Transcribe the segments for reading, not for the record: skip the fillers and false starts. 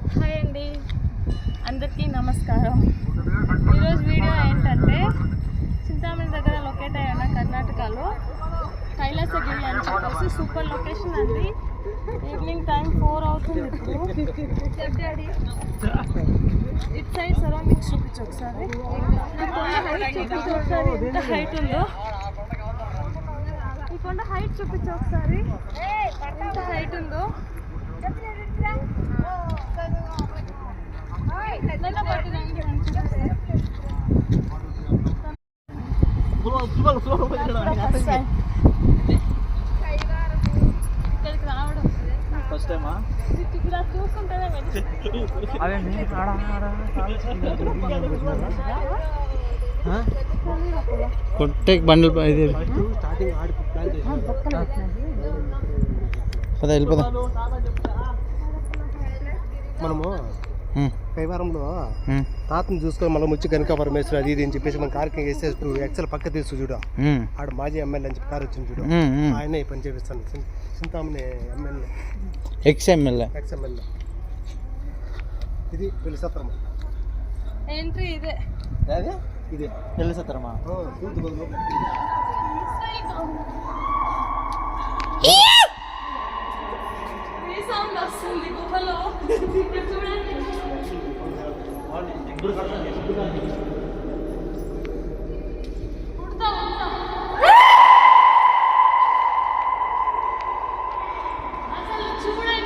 Hi అండి, అందరికీ నమస్కారం. ఈరోజు వీడియో ఏంటంటే చింతామణి దగ్గర లొకేట్ అయ్యాను కర్ణాటకలో. కైలాసగిరి అని చెప్పేసి సూపర్ లొకేషన్ అండి. ఈవినింగ్ టైం 4 అవుతుంది. ఇటు సైడ్ సరౌండింగ్స్ చూపించు ఒకసారి. ఎంత హైట్ ఉందో ఈ కొండ హైట్ చూపించు ఒకసారి, ఎంత హైట్ ఉందో. ఇక్కడికి రావడం ఫస్ట్ టైమా? ఇక్కడ చూసుకుంటేనే కొట్టేకి బండ్లు ఇది పద వెళ్ళిపోదా. మనము కైవారంలో తాతను చూసుకొని మనం వచ్చి కనుక పరమేశ్వరు అది ఇది అని చెప్పేసి మన కార్కి వేస్తే ఎక్సెల్ పక్క తీసు చూడు, ఆడ మాజీ ఎమ్మెల్యే అని చెప్పి కారు వచ్చింది చూడు, ఆయన ఈ పని చేపిస్తాను. Chintamani MLA, ex MLA. ఇది పెళ్లి సత్రమా ఎంట్రీ ఇదే. ఇది పెళ్లి సత్రమా? వస్తుంది గుహలో చూడండి. అసలు చూడండి,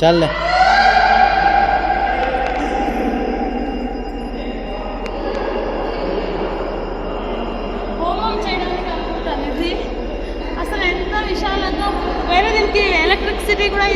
చల్లే హోమం చేయడానికి అనుకుంటాను. ఇది అసలు ఎంత విశాలంగా, వేరే దీనికి ఎలక్ట్రిసిటీ కూడా